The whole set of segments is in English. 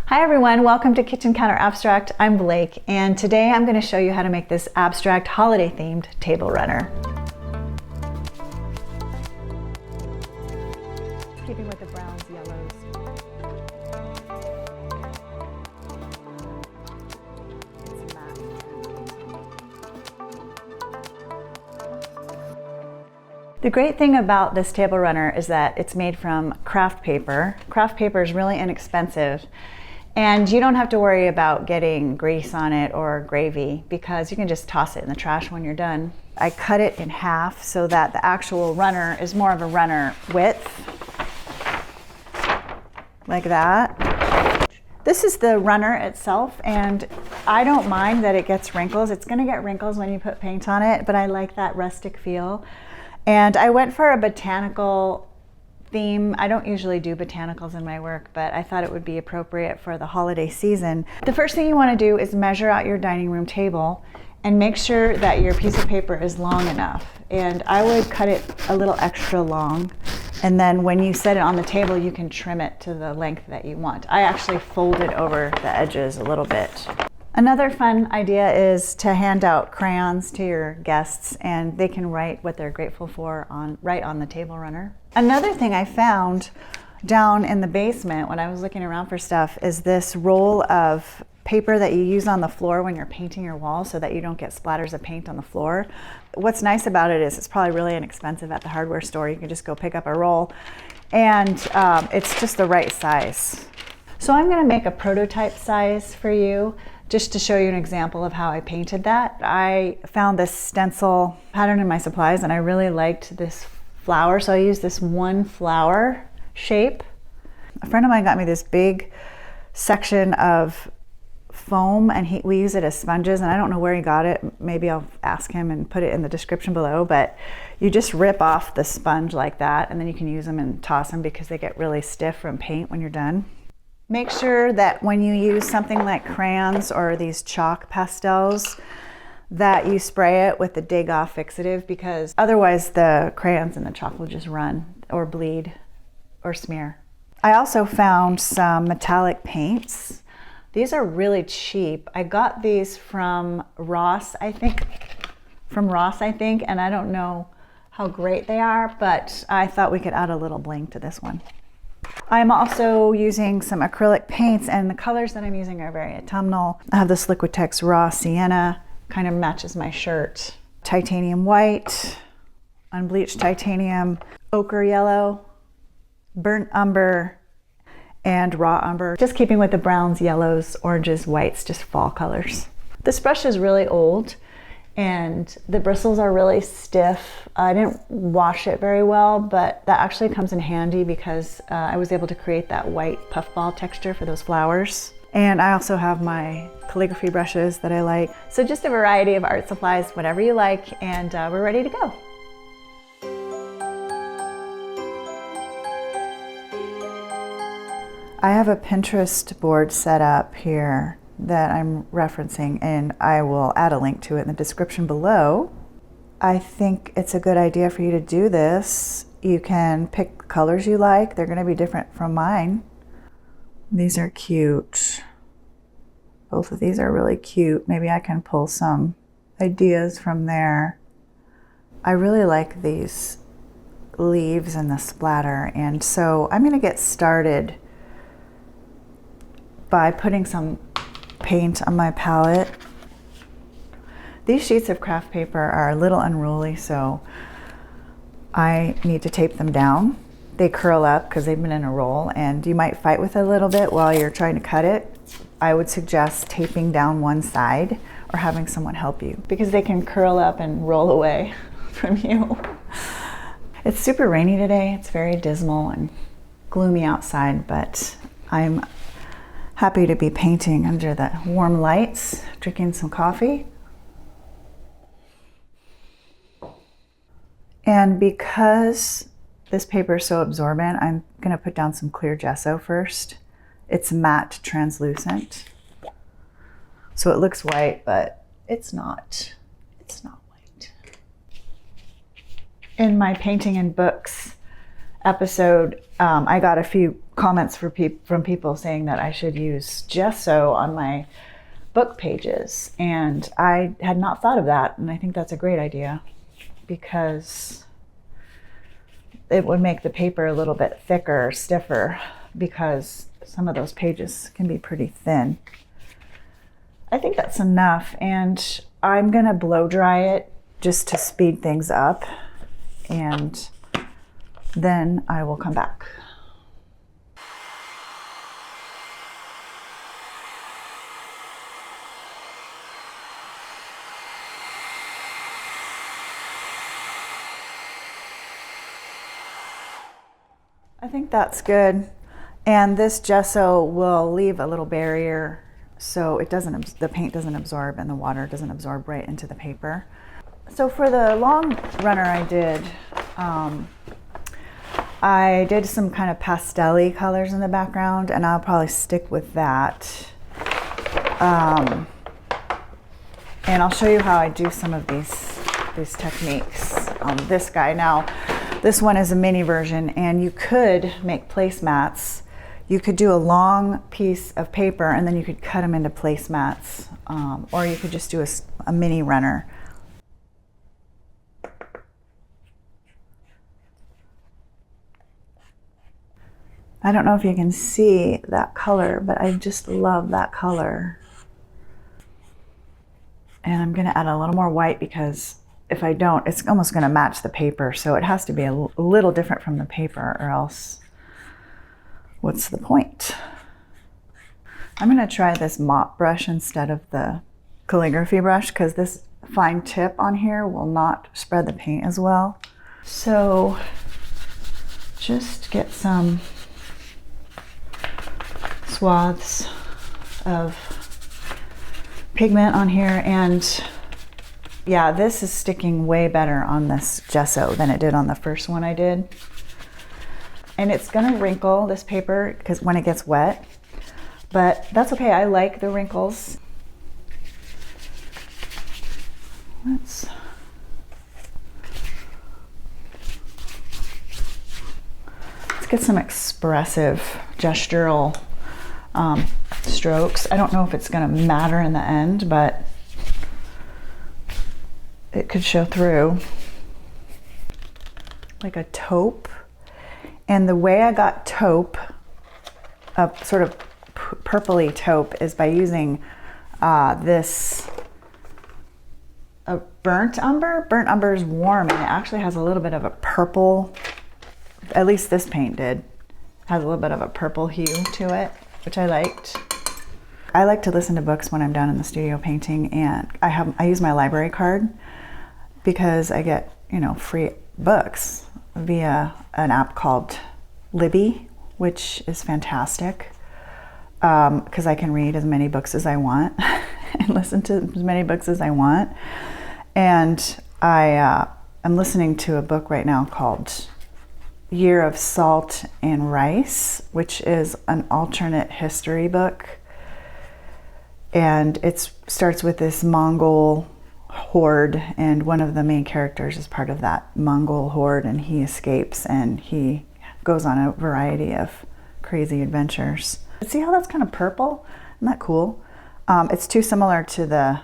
Hi everyone, welcome to Kitchen Counter Abstract. I'm Blake, and today I'm going to show you how to make this abstract holiday themed table runner. Keeping with the browns, yellows. It's matte. The great thing about this table runner is that it's made from craft paper. Craft paper is really inexpensive. And you don't have to worry about getting grease on it or gravy because you can just toss it in the trash when you're done. I cut it in half so that the actual runner is more of a runner width, like that. This is the runner itself, and I don't mind that it gets wrinkles. It's gonna get wrinkles when you put paint on it, but I like that rustic feel. And I went for a botanical theme. I don't usually do botanicals in my work, but I thought it would be appropriate for the holiday season. The first thing you want to do is measure out your dining room table and make sure that your piece of paper is long enough. And I would cut it a little extra long, and then when you set it on the table you can trim it to the length that you want. I actually fold it over the edges a little bit. Another fun idea is to hand out crayons to your guests, and they can write what they're grateful for right on the table runner. Another thing I found down in the basement when I was looking around for stuff is this roll of paper that you use on the floor when you're painting your walls so that you don't get splatters of paint on the floor. What's nice about it is it's probably really inexpensive at the hardware store. You can just go pick up a roll, and it's just the right size. So I'm going to make a prototype size for you, just to show you an example of how I painted that. I found this stencil pattern in my supplies and I really liked this flower, so I used this one flower shape. A friend of mine got me this big section of foam, and we use it as sponges, and I don't know where he got it. Maybe I'll ask him and put it in the description below, but you just rip off the sponge like that and then you can use them and toss them because they get really stiff from paint when you're done. Make sure that when you use something like crayons or these chalk pastels that you spray it with the Dig Off fixative, because otherwise the crayons and the chalk will just run or bleed or smear. I also found some metallic paints. These are really cheap. I got these from Ross, I think, and I don't know how great they are, but I thought we could add a little bling to this one. I'm also using some acrylic paints, and the colors that I'm using are very autumnal. I have this Liquitex Raw Sienna, kind of matches my shirt. Titanium white, unbleached titanium, ochre yellow, burnt umber, and raw umber. Just keeping with the browns, yellows, oranges, whites, just fall colors. This brush is really old and the bristles are really stiff. I didn't wash it very well, but that actually comes in handy because I was able to create that white puffball texture for those flowers. And I also have my calligraphy brushes that I like. So just a variety of art supplies, whatever you like, and we're ready to go. I have a Pinterest board set up here that I'm referencing, and I will add a link to it in the description below. I think it's a good idea for you to do this. You can pick colors you like. They're going to be different from mine. These are cute. Both of these are really cute. Maybe I can pull some ideas from there. I really like these leaves and the splatter, and so I'm going to get started by putting some paint on my palette. These sheets of craft paper are a little unruly, so I need to tape them down. They curl up because they've been in a roll, and you might fight with it a little bit while you're trying to cut it. I would suggest taping down one side or having someone help you because they can curl up and roll away from you. It's super rainy today. It's very dismal and gloomy outside, but I'm happy to be painting under the warm lights, drinking some coffee. And because this paper is so absorbent, I'm going to put down some clear gesso first. It's matte translucent. So it looks white, but it's not. It's not white. In my painting and books episode, I got a few comments from people saying that I should use gesso on my book pages, and I had not thought of that, and I think that's a great idea because it would make the paper a little bit thicker, stiffer, because some of those pages can be pretty thin. I think that's enough, and I'm gonna blow dry it just to speed things up, and then I will come back. I think that's good. And this gesso will leave a little barrier so it doesn't, the paint doesn't absorb and the water doesn't absorb right into the paper. So for the long runner I did some kind of pastel-y colors in the background, and I'll probably stick with that. And I'll show you how I do some of these techniques on this guy. Now, this one is a mini version, and you could make placemats. You could do a long piece of paper and then you could cut them into placemats, or you could just do a mini runner. I don't know if you can see that color, but I just love that color. And I'm gonna add a little more white because if I don't, it's almost gonna match the paper. So it has to be a little different from the paper, or else what's the point? I'm gonna try this mop brush instead of the calligraphy brush because this fine tip on here will not spread the paint as well. So just get some swaths of pigment on here, and yeah, this is sticking way better on this gesso than it did on the first one I did. And it's gonna wrinkle, this paper, because when it gets wet, but that's okay, I like the wrinkles. Let's get some expressive gestural strokes. I don't know if it's gonna matter in the end, but it could show through. Like a taupe. And the way I got taupe, a sort of purpley taupe, is by using this burnt umber. Burnt umber is warm and it actually has a little bit of a purple, at least this paint did, has a little bit of a purple hue to it, which I liked. I like to listen to books when I'm down in the studio painting, and I use my library card because I get, you know, free books via an app called Libby, which is fantastic because I can read as many books as I want and listen to as many books as I want. And I'm listening to a book right now called Year of Salt and Rice, which is an alternate history book. And it starts with this Mongol horde, and one of the main characters is part of that Mongol horde, and he escapes and he goes on a variety of crazy adventures. See how that's kind of purple? Isn't that cool? It's too similar to the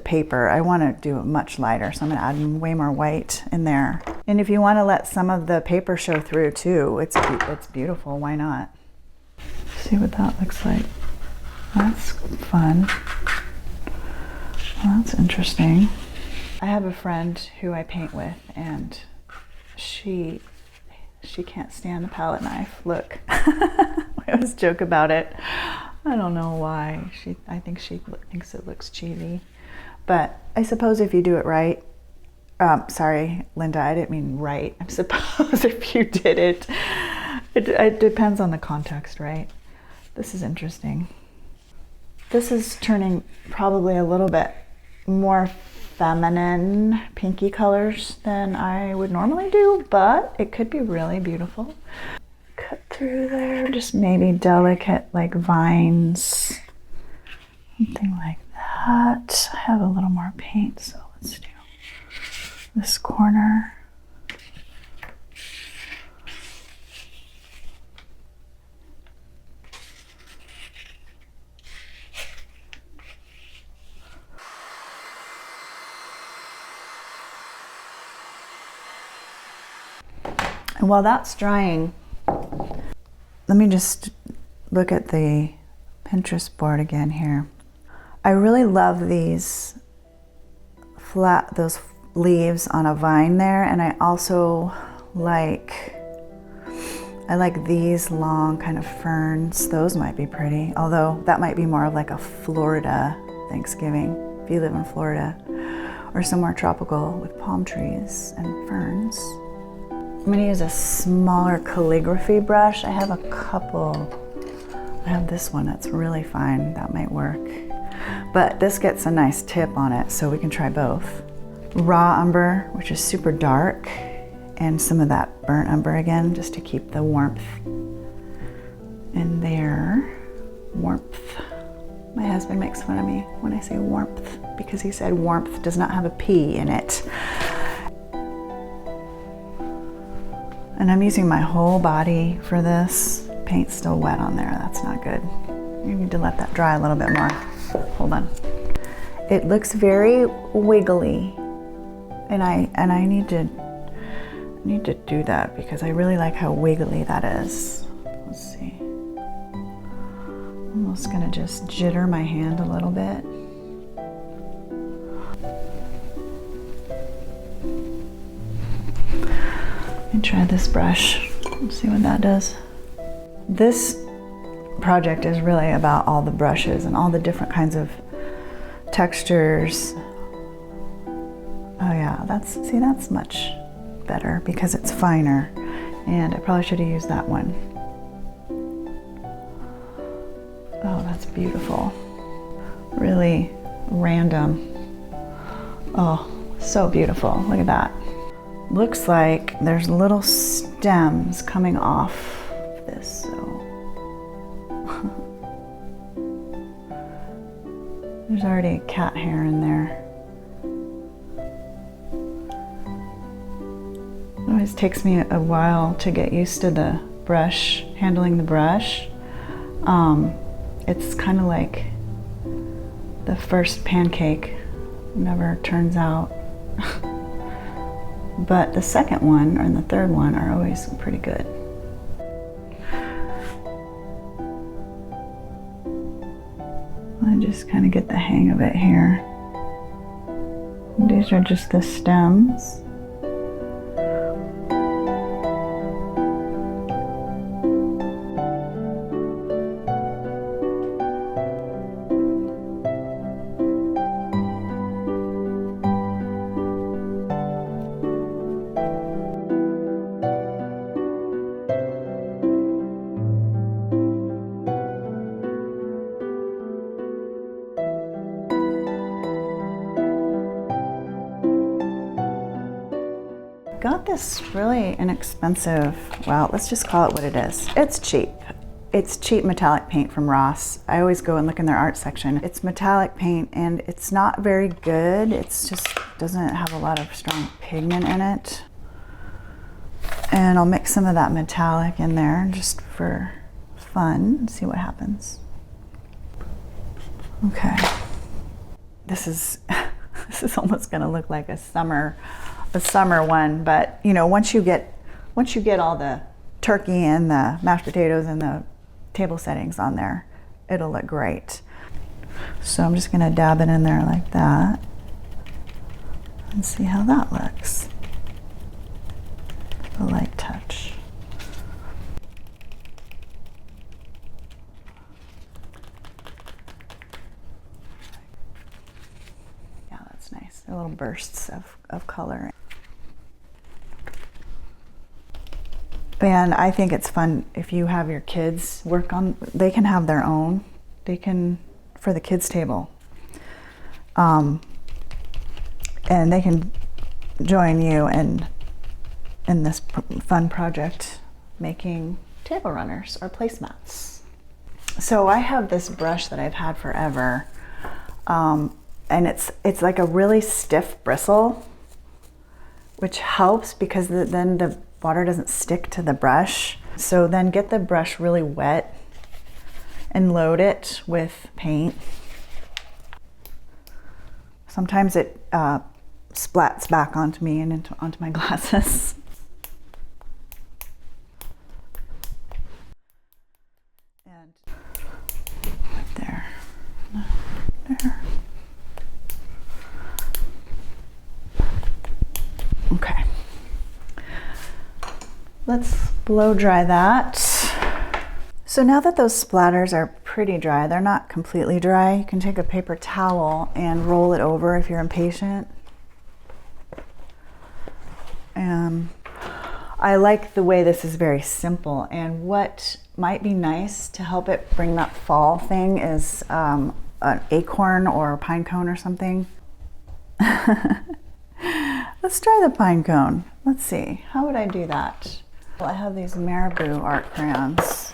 paper. I want to do it much lighter, so I'm going to add way more white in there. And if you want to let some of the paper show through too, it's beautiful. Why not? See what that looks like. That's fun. Well, that's interesting. I have a friend who I paint with, and she can't stand the palette knife. Look, I always joke about it. I don't know why. I think she thinks it looks cheesy, but I suppose if you do it right. Sorry, Linda, I didn't mean right. I suppose if you did it, it depends on the context, right? This is interesting. This is turning probably a little bit more feminine pinky colors than I would normally do, but it could be really beautiful. Cut through there, just maybe delicate like vines, something like that. I have a little more paint, so let's do this corner. While that's drying, let me just look at the Pinterest board again here. I really love these those leaves on a vine there, and I also like these long kind of ferns. Those might be pretty, although that might be more of like a Florida Thanksgiving if you live in Florida, or somewhere tropical with palm trees and ferns. I'm going to use a smaller calligraphy brush. I have a couple. I have this one that's really fine. That might work. But this gets a nice tip on it, so we can try both. Raw umber, which is super dark, and some of that burnt umber again, just to keep the warmth in there. Warmth. My husband makes fun of me when I say warmth because he said warmth does not have a P in it. And I'm using my whole body for this. Paint's still wet on there, that's not good. You need to let that dry a little bit more. Hold on. It looks very wiggly, and I need to do that because I really like how wiggly that is. Let's see. I'm almost gonna just jitter my hand a little bit. And try this brush. Let's see what that does. This project is really about all the brushes and all the different kinds of textures. Oh yeah, that's much better because it's finer, and I probably should have used that one. Oh, that's beautiful. Really random. Oh, so beautiful. Look at that. Looks like there's little stems coming off this, so there's already a cat hair in there. It always takes me a while to get used to the brush, handling the brush. It's kind of like the first pancake never turns out. But the second one and the third one are always pretty good. I just kind of get the hang of it here. These are just the stems. Got this really inexpensive, well, let's just call it what it is. It's cheap. It's cheap metallic paint from Ross. I always go and look in their art section. It's metallic paint and it's not very good. It's just doesn't have a lot of strong pigment in it. And I'll mix some of that metallic in there just for fun and see what happens. Okay. This is almost gonna look like a summer one, but you know, once you get all the turkey and the mashed potatoes and the table settings on there, it'll look great. So I'm just gonna dab it in there like that and see how that looks. A light touch. Yeah, that's nice. They're little bursts of color. And I think it's fun if you have your kids work on, they can have their own, for the kids table. And they can join you in this fun project making table runners or placemats. So I have this brush that I've had forever, and it's like a really stiff bristle, which helps because then the water doesn't stick to the brush. So then get the brush really wet and load it with paint. Sometimes it splats back onto me and onto my glasses. And right there. There. Okay. Let's blow dry that. So now that those splatters are pretty dry, they're not completely dry, you can take a paper towel and roll it over if you're impatient. I like the way this is very simple, and what might be nice to help it bring that fall thing is an acorn or a pine cone or something. Let's try the pine cone. Let's see, how would I do that? Well, I have these marabou art crayons.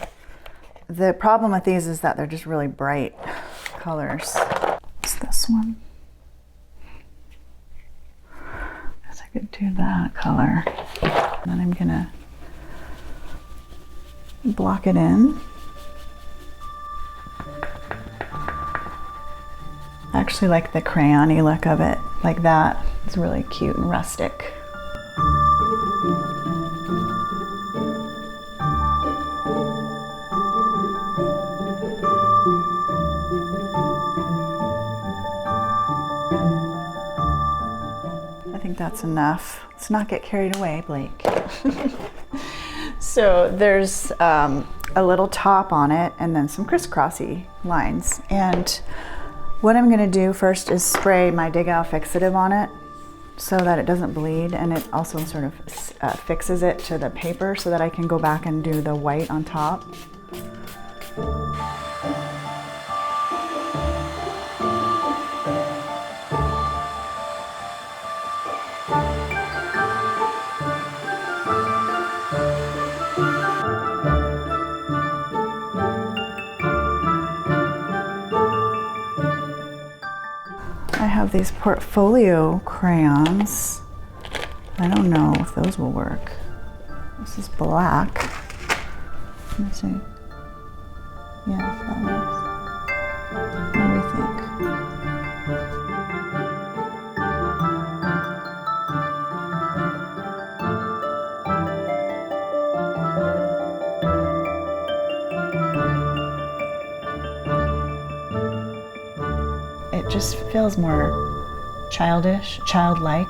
The problem with these is that they're just really bright colors. It's this one. I guess I could do that color. And then I'm gonna block it in. I actually like the crayon-y look of it, like that. It's really cute and rustic. I think that's enough. Let's not get carried away, Blake. So there's a little top on it and then some crisscrossy lines. And what I'm gonna do first is spray my Dig Out fixative on it so that it doesn't bleed, and it also sort of fixes it to the paper so that I can go back and do the white on top. I have these portfolio crayons. I don't know if those will work. This is black. Let me see. Yeah, that works. What do you think? It just feels more childish, childlike,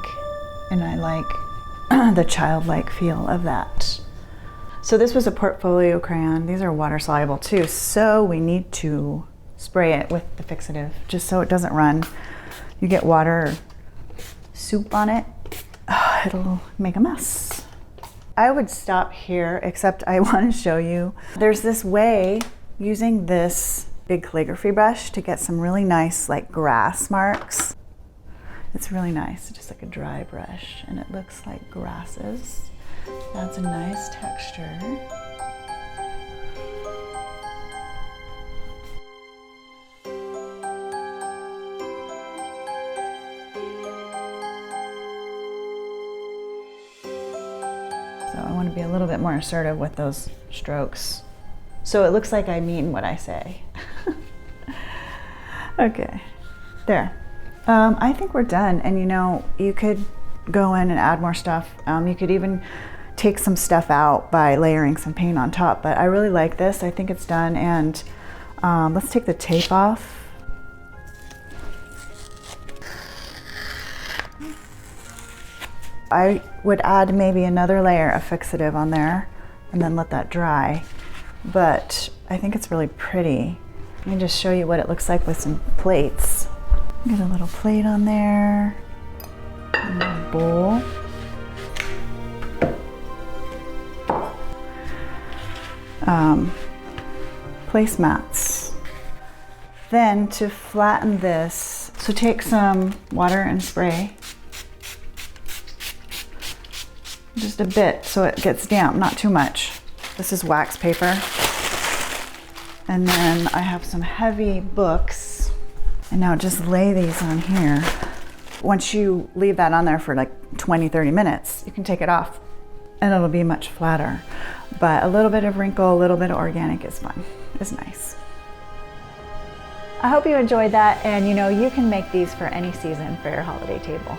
and I like the childlike feel of that. So this was a portfolio crayon. These are water soluble too, so we need to spray it with the fixative just so it doesn't run. You get water soup on it, it'll make a mess. I would stop here, except I want to show you. There's this way using this big calligraphy brush to get some really nice like grass marks. It's really nice, just like a dry brush, and it looks like grasses. That's a nice texture. So I want to be a little bit more assertive with those strokes, so it looks like I mean what I say. Okay, there. I think we're done, and you know, you could go in and add more stuff. You could even take some stuff out by layering some paint on top, but I really like this. I think it's done, and let's take the tape off. I would add maybe another layer of fixative on there and then let that dry, but I think it's really pretty. Let me just show you what it looks like with some plates. Get a little plate on there, and a bowl. Placemats. Then to flatten this, so take some water and spray. Just a bit so it gets damp, not too much. This is wax paper. And then I have some heavy books. And now just lay these on here. Once you leave that on there for like 20-30 minutes, you can take it off and it'll be much flatter. But a little bit of wrinkle, a little bit of organic is fun. It's nice. I hope you enjoyed that, and you know, you can make these for any season for your holiday table.